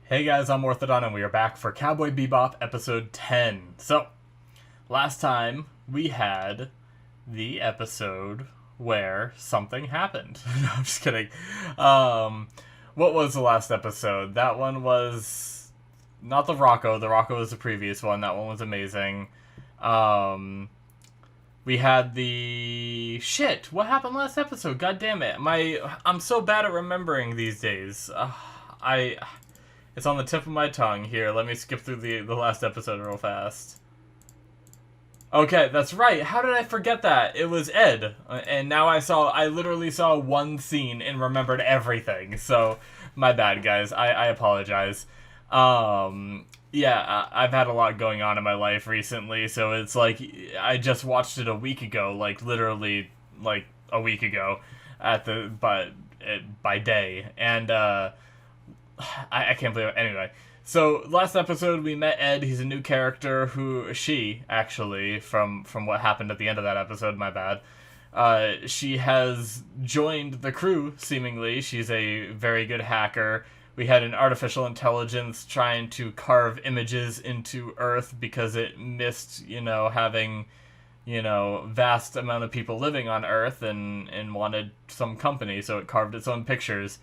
Hey guys, I'm Morthadon and we are back for Cowboy Bebop episode 10. So, last time we had the episode where something happened. No, I'm just kidding. What was the last episode? That one was not the Rocco. The Rocco was the previous one. That one was amazing. Um, we had the shit. What happened last episode? God damn it! I'm so bad at remembering these days. I It's on the tip of my tongue. Here, let me skip through the last episode real fast. Okay, that's right. How did I forget that? It was Ed. And now I literally saw one scene and remembered everything. So, my bad, guys. I apologize. Yeah, I've had a lot going on in my life recently, so it's like, I just watched it a week ago, like, literally, like, a week ago, by day. And, I can't believe it. Anyway, so last episode we met Ed. He's a new character actually, from what happened at the end of that episode, my bad. She has joined the crew, seemingly. She's a very good hacker. We had an artificial intelligence trying to carve images into Earth because it missed, having, vast amount of people living on Earth and wanted some company, so it carved its own pictures.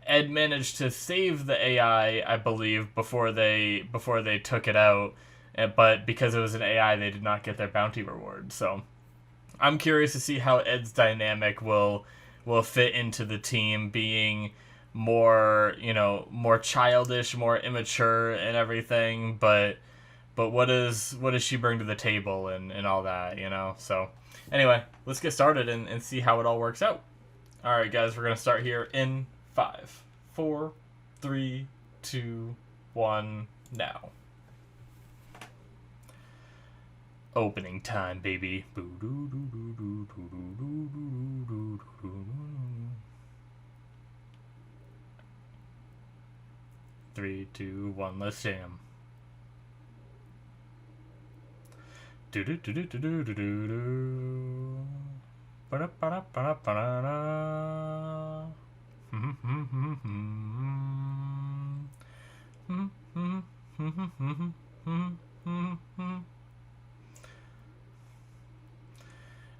Ed managed to save the AI, I believe, before they took it out, but because it was an AI, they did not get their bounty reward. So I'm curious to see how Ed's dynamic will fit into the team, being more more childish, more immature, and everything. But what does she bring to the table and all that, So anyway, let's get started and see how it all works out. All right, guys, we're gonna start here in 5, 4, 3, 2, 1, now. Opening time, baby. 3, 2, 1, let's jam. Do do do do do do do do. Ba ba ba ba ba ba.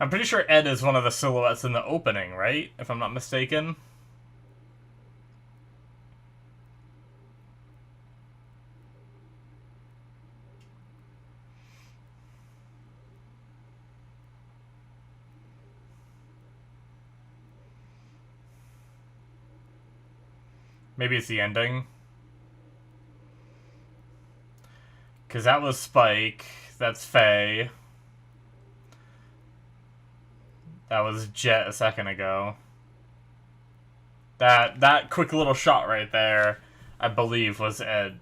I'm pretty sure Ed is one of the silhouettes in the opening, right? If I'm not mistaken. Maybe it's the ending. Because that was Spike. That's Faye. That was Jet a second ago. That quick little shot right there, I believe, was Ed.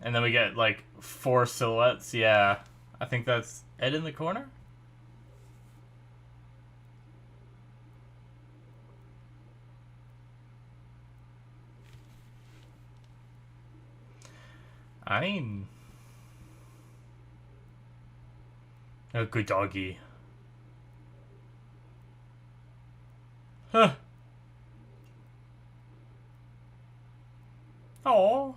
And then we get, like, 4 silhouettes. Yeah. I think that's Ed in the corner? A good doggy. Huh. Oh.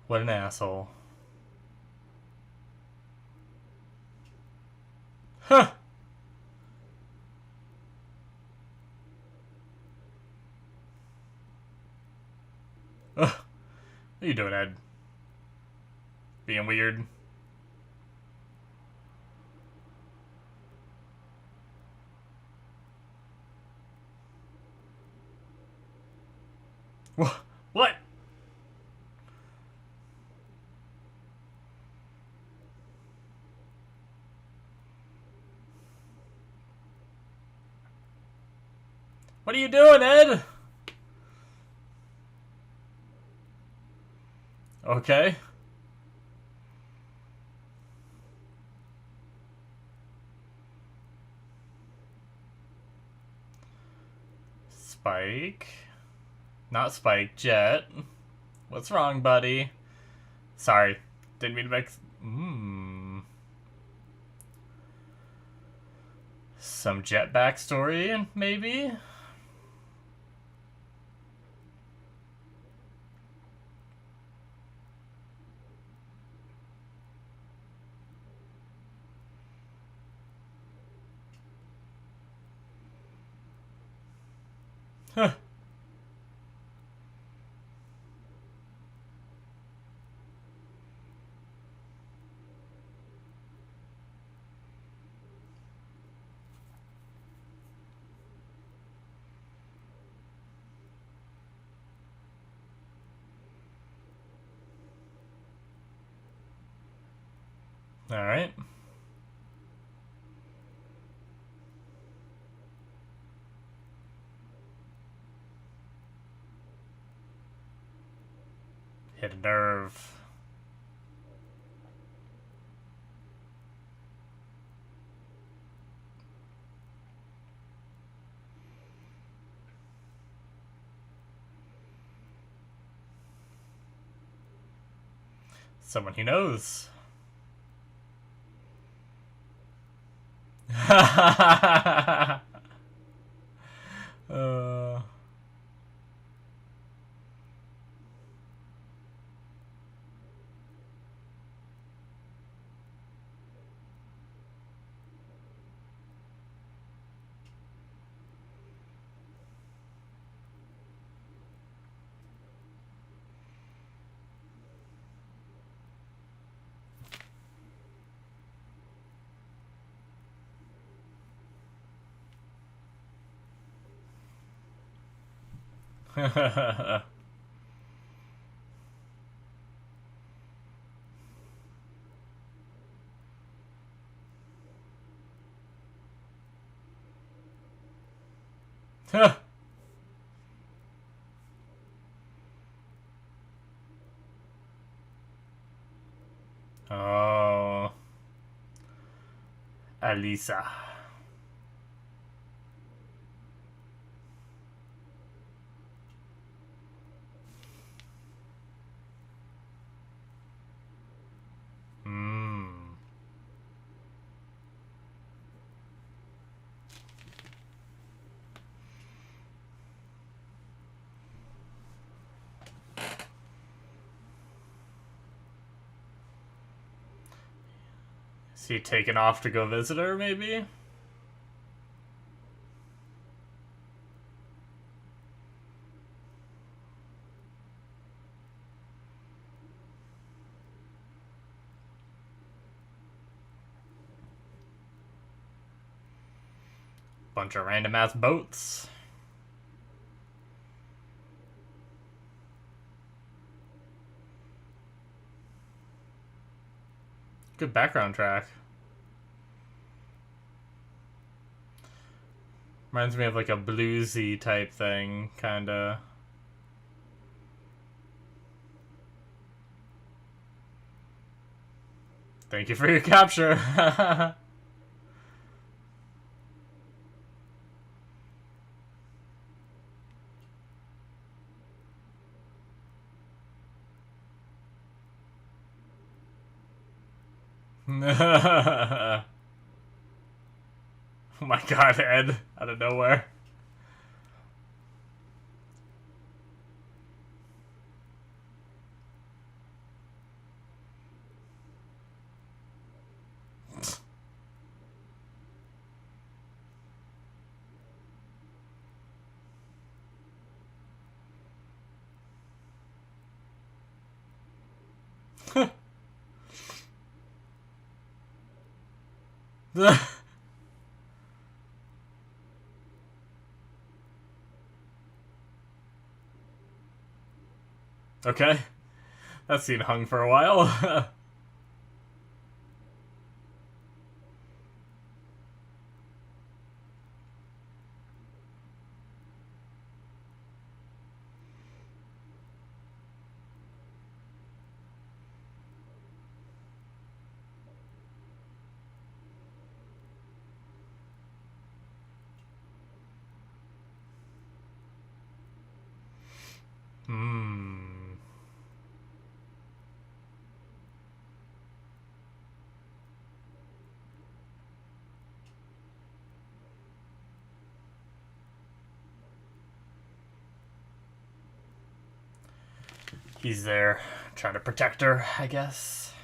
What an asshole. Huh. Ugh. What are you doing, Ed? Being weird. What? What are you doing, Ed? Okay. Spike. Not Spike, Jet. What's wrong, buddy? Sorry. Didn't mean to make... Some Jet backstory, maybe? Huh. Alright. Hit a nerve. Someone he knows. uh... Oh. Alisa. Hmm. Is he taken off to go visit her, maybe? Bunch of random ass boats. Good background track. Reminds me of like a bluesy type thing, kinda. Thank you for your capture. Oh my god, Ed, out of nowhere. Okay. That scene hung for a while. Hmm. He's there trying to protect her, I guess.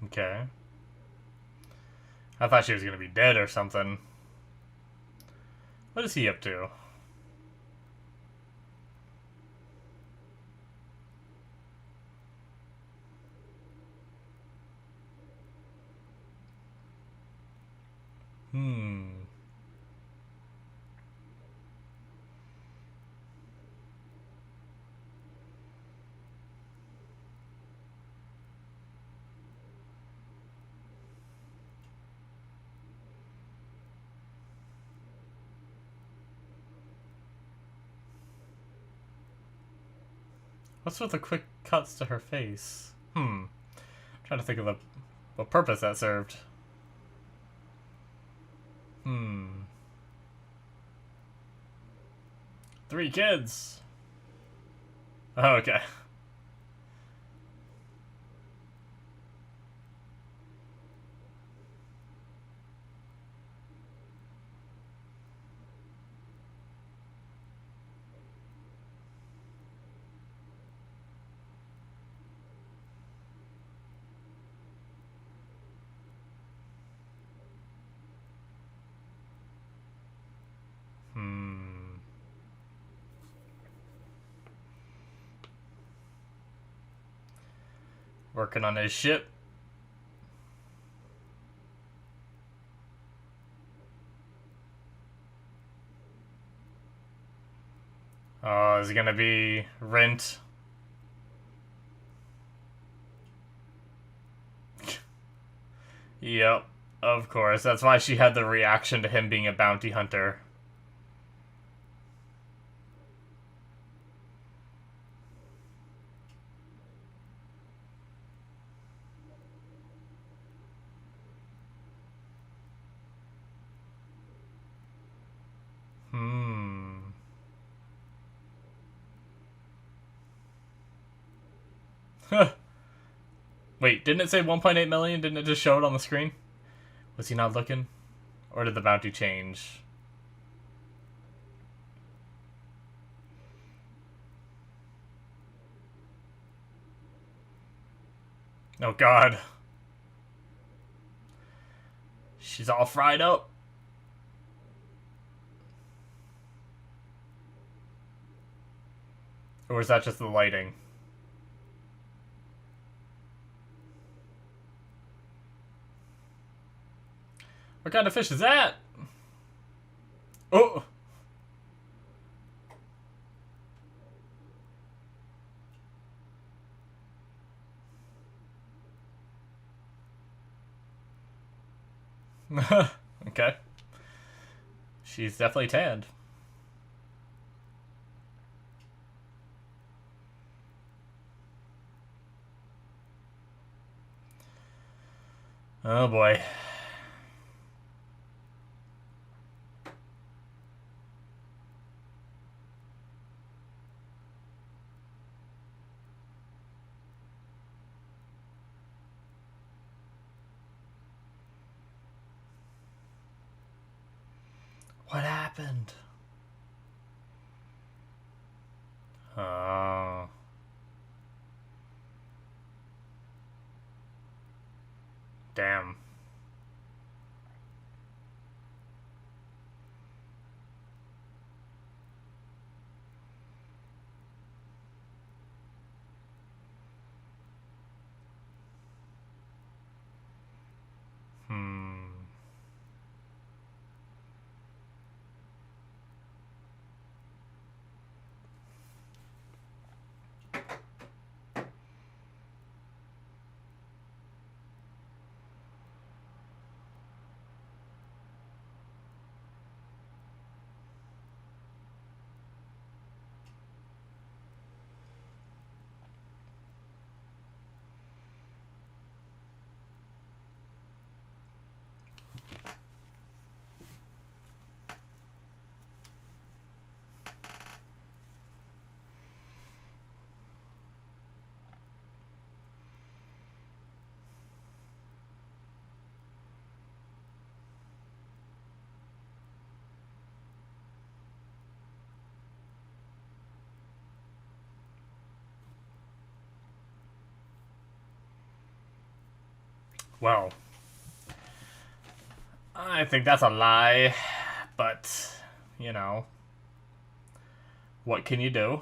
Okay. I thought she was gonna be dead or something. What is he up to? What's with the quick cuts to her face? I'm trying to think of what purpose that served. 3 kids! Oh, okay. Working on his ship. Oh, is it gonna be Rent? Yep, of course. That's why she had the reaction to him being a bounty hunter. Wait, didn't it say 1.8 million? Didn't it just show it on the screen? Was he not looking? Or did the bounty change? Oh god. She's all fried up. Or is that just the lighting? What kind of fish is that? Oh! Okay. She's definitely tanned. Oh boy. What happened? Oh. Damn. Well, I think that's a lie, but, you know, what can you do?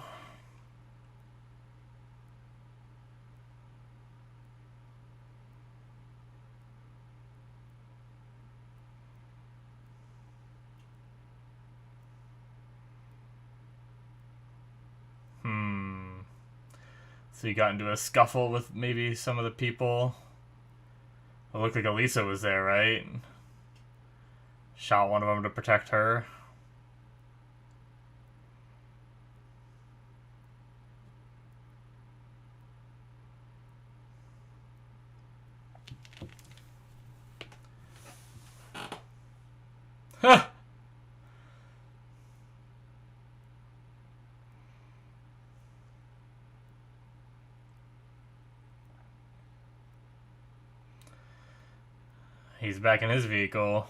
So you got into a scuffle with maybe some of the people. It looked like Elisa was there, right? Shot one of them to protect her. Huh! He's back in his vehicle.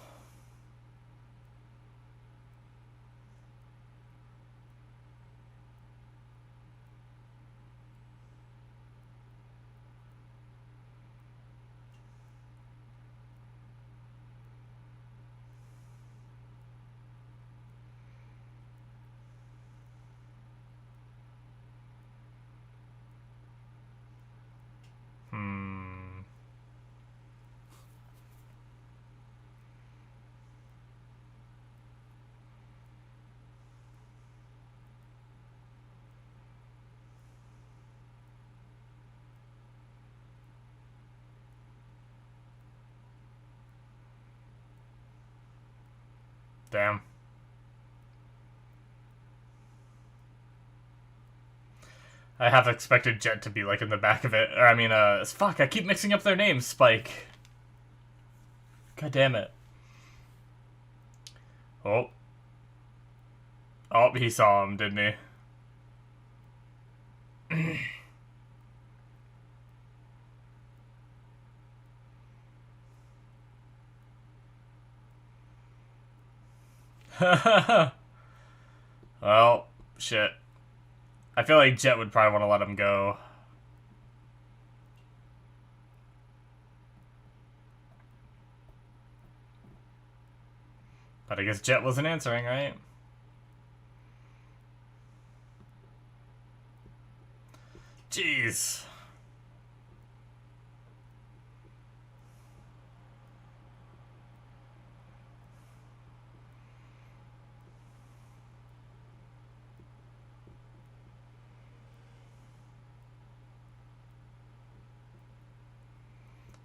Damn. I half expected Jet to be, like, in the back of it. Or, I mean, fuck, I keep mixing up their names, Spike. God damn it. Oh. Oh, he saw him, didn't he? Well, shit. I feel like Jet would probably want to let him go. But I guess Jet wasn't answering, right? Jeez.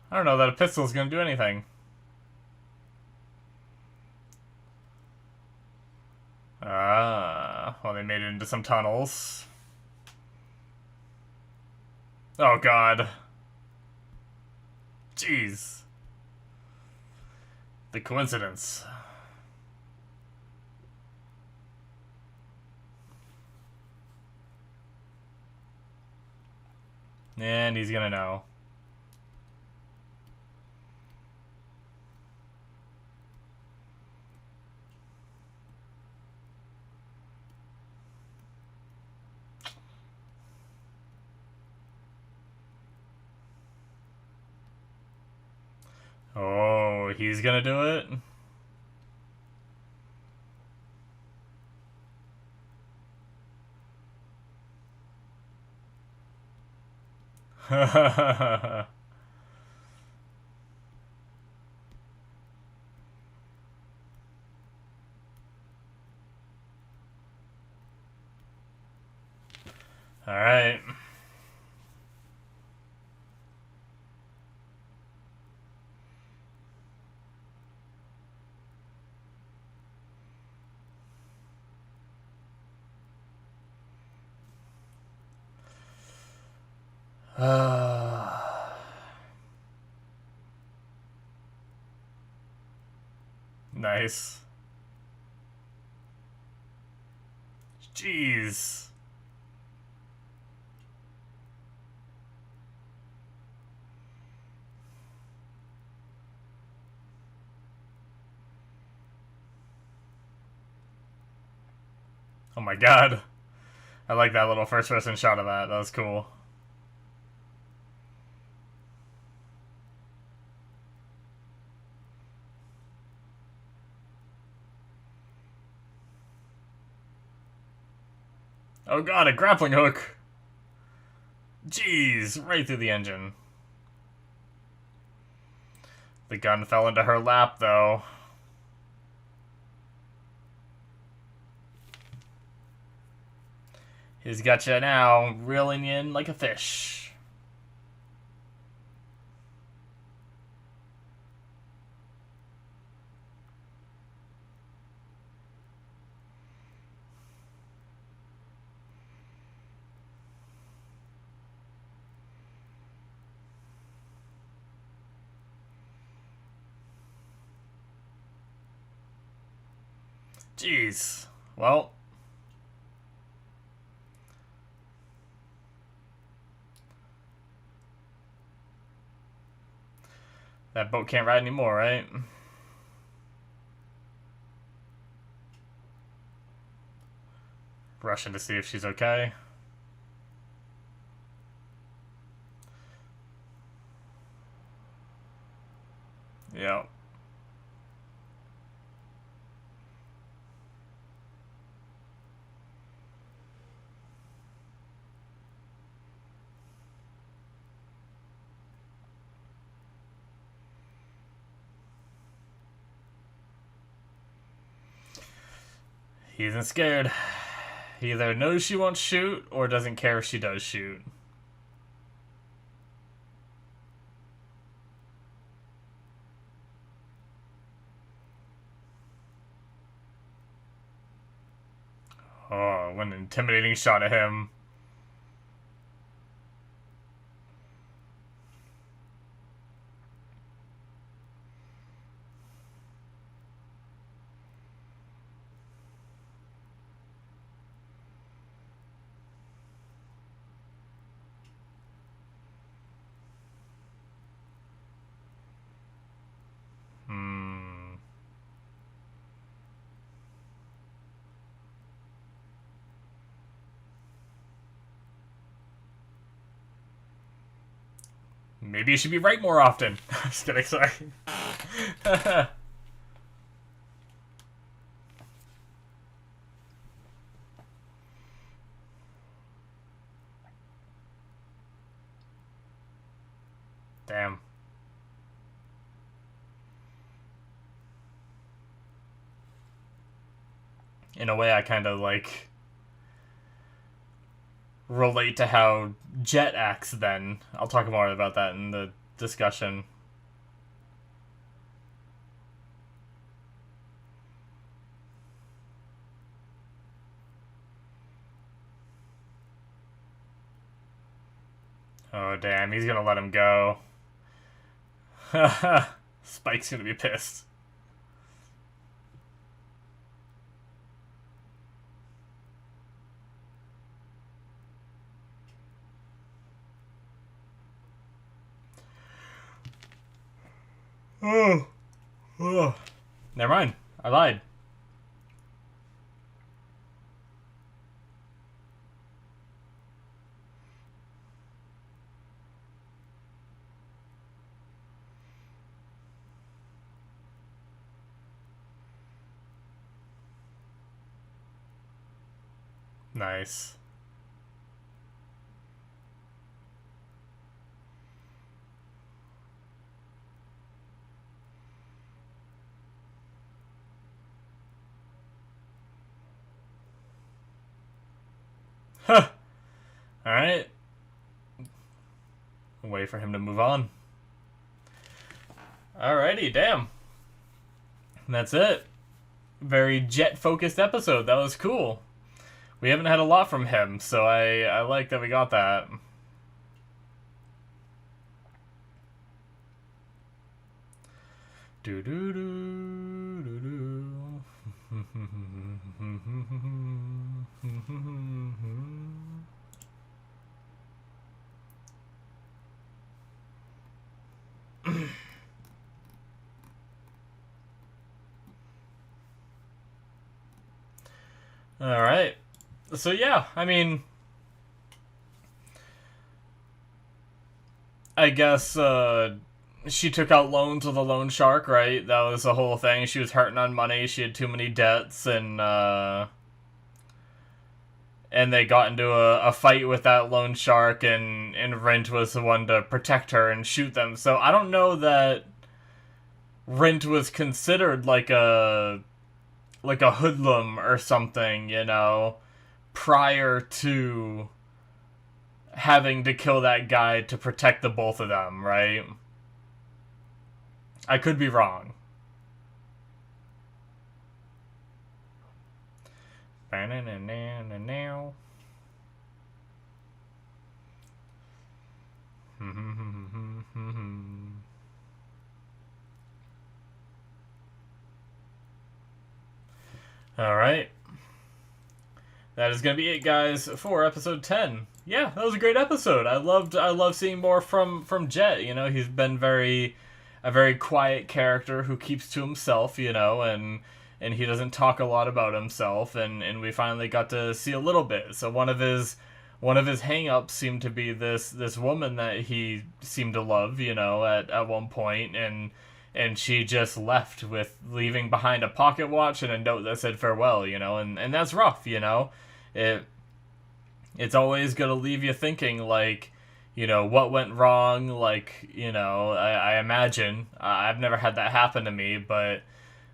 I don't know that a pistol's gonna do anything. Well, they made it into some tunnels. Oh, God. Jeez. The coincidence. And he's gonna know. Oh, he's gonna do it? Alright. Nice. Jeez. Oh my god. I like that little first person shot of that. That was cool. Oh god, a grappling hook! Jeez, right through the engine. The gun fell into her lap, though. He's got you now, reeling you in like a fish. Jeez. Well. That boat can't ride anymore, right? Rushing to see if she's okay. Yep. He isn't scared. He either knows she won't shoot or doesn't care if she does shoot. Oh, what an intimidating shot at him. Maybe you should be right more often. Just kidding, sorry. Damn. In a way, I kind of, like, relate to how Jet acts then. I'll talk more about that in the discussion. Oh, damn, he's gonna let him go. Spike's gonna be pissed. Oh. Never mind. I lied. Nice. Huh. Alright. Wait for him to move on. Alrighty, damn. That's it. Very Jet-focused episode. That was cool. We haven't had a lot from him, so I like that we got that. Do do do do do. All right. So yeah, I mean, I guess she took out loans with a loan shark, right? That was the whole thing. She was hurting on money. She had too many debts, and and they got into a fight with that loan shark, and Rint was the one to protect her and shoot them. So I don't know that Rint was considered like a hoodlum or something, you know, prior to having to kill that guy to protect the both of them, right? I could be wrong. Alright. That is gonna be it, guys, for episode 10. Yeah, that was a great episode. I love seeing more from Jet. You know, he's been a very quiet character who keeps to himself, you know, and he doesn't talk a lot about himself, and we finally got to see a little bit. So one of his hang-ups seemed to be this woman that he seemed to love, you know, at one point, and she just left with leaving behind a pocket watch and a note that said farewell, you know, and that's rough, you know. It's always gonna leave you thinking, like, you know, what went wrong, like, you know, I imagine, I've never had that happen to me, but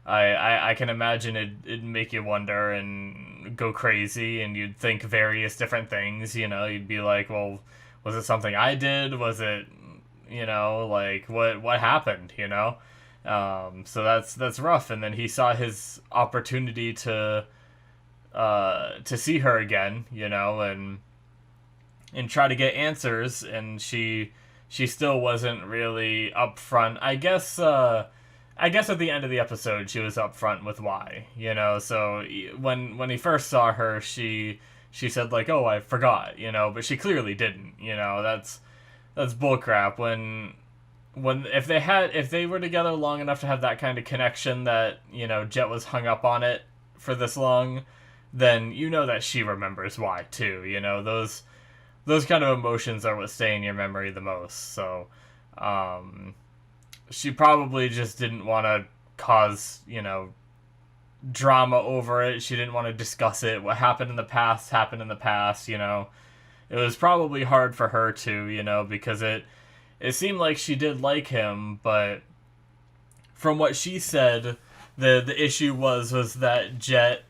I can imagine it'd make you wonder and go crazy, and you'd think various different things, you know, you'd be like, well, was it something I did, was it, you know, like, what happened, you know, so that's rough. And then he saw his opportunity to see her again, you know, and try to get answers, and she still wasn't really upfront. I guess at the end of the episode she was upfront with why, you know. So when he first saw her, she said like, "Oh, I forgot," you know, but she clearly didn't, you know. That's bullcrap. If they were together long enough to have that kind of connection that, you know, Jet was hung up on it for this long, then you know that she remembers why too, you know. Those kind of emotions are what stay in your memory the most. So she probably just didn't want to cause, you know, drama over it. She didn't want to discuss it. What happened in the past, you know. It was probably hard for her to, you know, because it seemed like she did like him, but from what she said, the issue was that Jet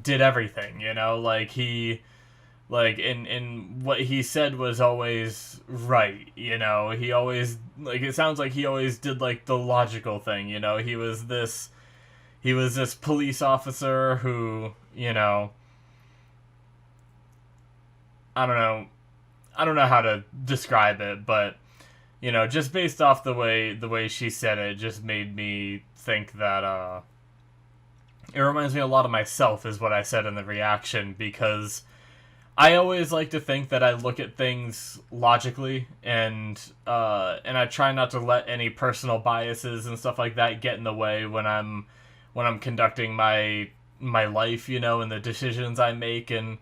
did everything, you know, like he, like, in what he said was always right, you know. He always, like, it sounds like he always did like the logical thing, you know. He was this police officer who, you know, I don't know how to describe it, but, you know, just based off the way she said it, just made me think that it reminds me a lot of myself, is what I said in the reaction, because I always like to think that I look at things logically, and I try not to let any personal biases and stuff like that get in the way when I'm conducting my life, you know, and the decisions I make and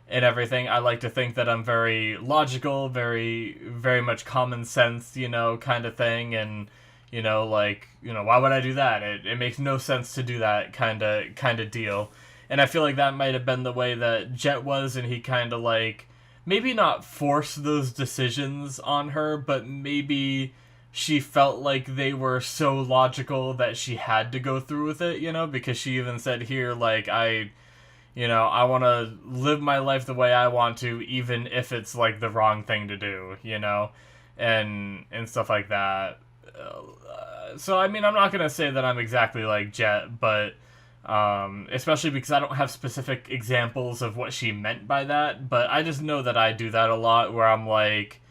everything. I like to think that I'm very logical, very very much common sense, you know, kind of thing, and, you know, like, you know, why would I do that? It makes no sense to do that kind of deal. And I feel like that might have been the way that Jet was, and he kind of, like, maybe not force those decisions on her, but maybe she felt like they were so logical that she had to go through with it, you know, because she even said here, like, I want to live my life the way I want to, even if it's, like, the wrong thing to do, you know, and stuff like that. So, I mean, I'm not going to say that I'm exactly like Jet, but especially because I don't have specific examples of what she meant by that, but I just know that I do that a lot, where I'm like,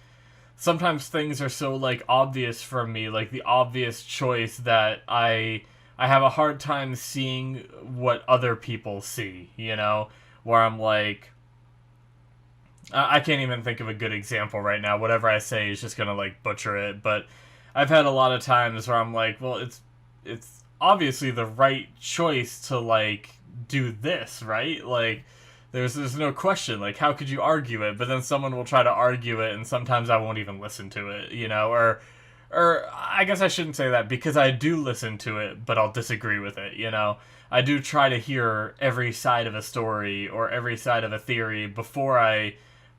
sometimes things are so, like, obvious for me, like the obvious choice, that I have a hard time seeing what other people see, you know, where I'm like, I can't even think of a good example right now. Whatever I say is just gonna, like, butcher it, but I've had a lot of times where I'm like, well, it's obviously the right choice to, like, do this, right? Like, there's no question, like, how could you argue it? But then someone will try to argue it, and sometimes I won't even listen to it, you know, or or I guess I shouldn't say that, because I do listen to it, but I'll disagree with it, you know? I do try to hear every side of a story or every side of a theory before I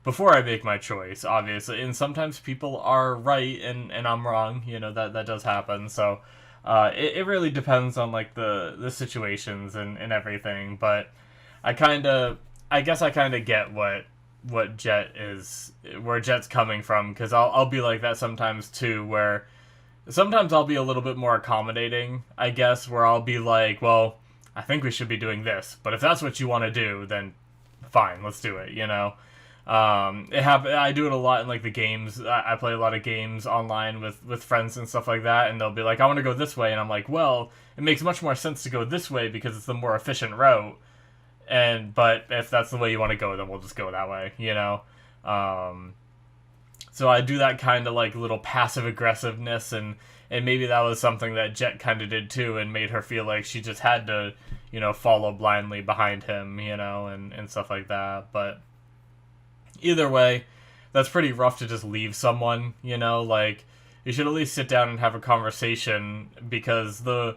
make my choice, obviously. And sometimes people are right and I'm wrong, you know, that does happen. So it really depends on like the situations and everything, but I guess I kind of get what Jet is, where Jet's coming from, because I'll be like that sometimes too, where sometimes I'll be a little bit more accommodating, I guess, where I'll be like, well, I think we should be doing this, but if that's what you want to do, then fine, let's do it, you know? I do it a lot in like the games. I play a lot of games online with friends and stuff like that, and they'll be like, I want to go this way, and I'm like, well, it makes much more sense to go this way because it's the more efficient route, but if that's the way you want to go, then we'll just go that way, you know? So I do that kind of like little passive aggressiveness, and maybe that was something that Jet kind of did too, and made her feel like she just had to, you know, follow blindly behind him, you know, and stuff like that. But either way, that's pretty rough to just leave someone, you know, like, you should at least sit down and have a conversation, because the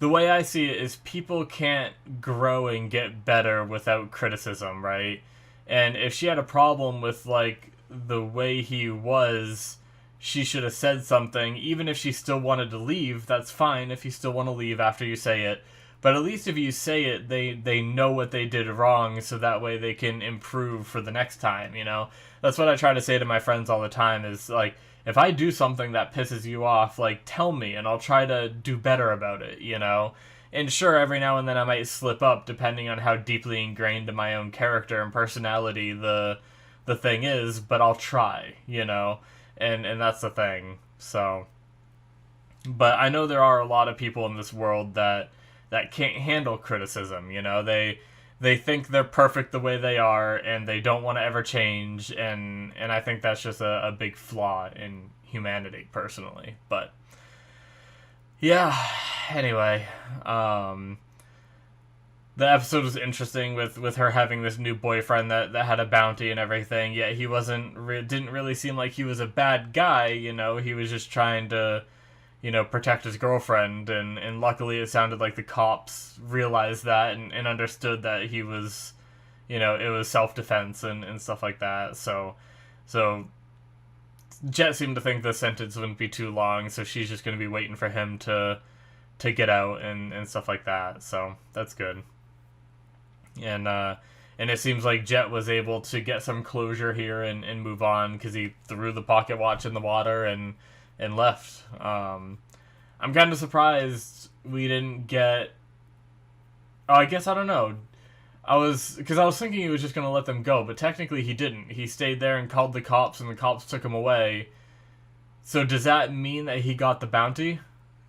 way I see it is people can't grow and get better without criticism, right? And if she had a problem with, like, the way he was, she should have said something. Even if she still wanted to leave, that's fine if you still want to leave after you say it. But at least if you say it, they know what they did wrong, so that way they can improve for the next time, you know? That's what I try to say to my friends all the time, is, like, if I do something that pisses you off, like, tell me, and I'll try to do better about it, you know? And sure, every now and then I might slip up, depending on how deeply ingrained in my own character and personality the thing is, but I'll try, you know? And that's the thing, so... But I know there are a lot of people in this world that can't handle criticism, you know? They think they're perfect the way they are, and they don't want to ever change, and I think that's just a big flaw in humanity, personally. But, yeah, anyway, the episode was interesting with her having this new boyfriend that had a bounty and everything, yet he didn't really seem like he was a bad guy, you know? He was just trying to, you know, protect his girlfriend, and luckily it sounded like the cops realized that and understood that he was, you know, it was self-defense and stuff like that. So Jet seemed to think the sentence wouldn't be too long, so she's just going to be waiting for him to get out and stuff like that. So that's good. And it seems like Jet was able to get some closure here and move on, because he threw the pocket watch in the water and left. I'm kind of surprised we didn't get... Oh, I guess, I don't know. Because I was thinking he was just going to let them go, but technically he didn't. He stayed there and called the cops, and the cops took him away. So does that mean that he got the bounty?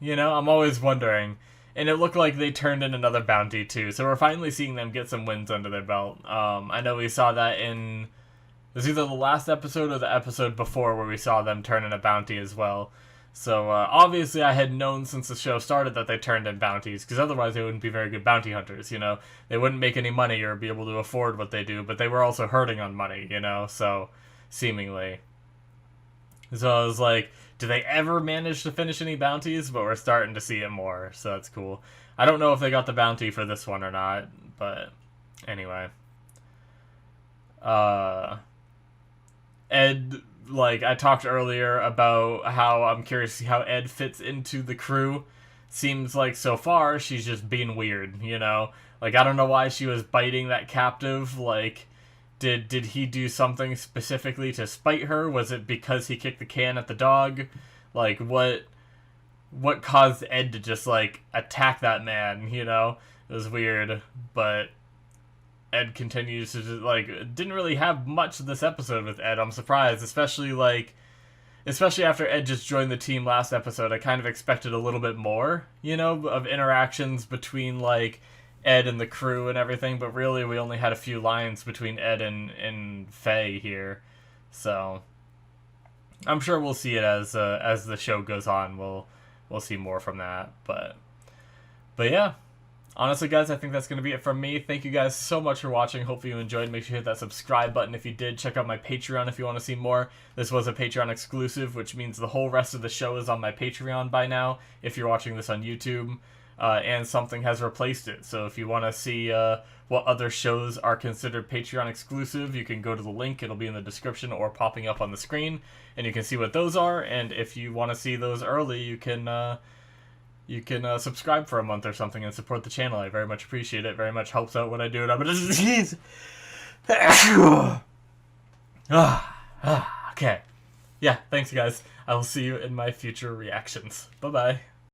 You know, I'm always wondering. And it looked like they turned in another bounty, too. So we're finally seeing them get some wins under their belt. I know we saw that in... It was either the last episode or the episode before where we saw them turn in a bounty as well. So, obviously I had known since the show started that they turned in bounties, because otherwise they wouldn't be very good bounty hunters, you know? They wouldn't make any money or be able to afford what they do, but they were also hurting on money, you know? So, seemingly. So I was like, do they ever manage to finish any bounties? But we're starting to see it more, so that's cool. I don't know if they got the bounty for this one or not, but anyway. Ed, like, I talked earlier about how I'm curious to see how Ed fits into the crew. Seems like so far she's just being weird, you know? Like, I don't know why she was biting that captive. Like, did he do something specifically to spite her? Was it because he kicked the can at the dog? Like, what caused Ed to just, like, attack that man, you know? It was weird, but Ed continues to just, like, didn't really have much of this episode with Ed. I'm surprised, especially after Ed just joined the team last episode. I kind of expected a little bit more, you know, of interactions between, like, Ed and the crew and everything, but really we only had a few lines between Ed and Faye here. So I'm sure we'll see it as the show goes on. We'll see more from that, but yeah. Honestly, guys, I think that's going to be it from me. Thank you guys so much for watching. Hopefully you enjoyed. Make sure you hit that subscribe button if you did. Check out my Patreon if you want to see more. This was a Patreon exclusive, which means the whole rest of the show is on my Patreon by now, if you're watching this on YouTube. And something has replaced it. So if you want to see what other shows are considered Patreon exclusive, you can go to the link. It'll be in the description or popping up on the screen. And you can see what those are. And if you want to see those early, you can subscribe for a month or something and support the channel. I very much appreciate it. Very much helps out when I do it. I'm gonna sneeze. Okay. Yeah, thanks guys. I will see you in my future reactions. Bye-bye.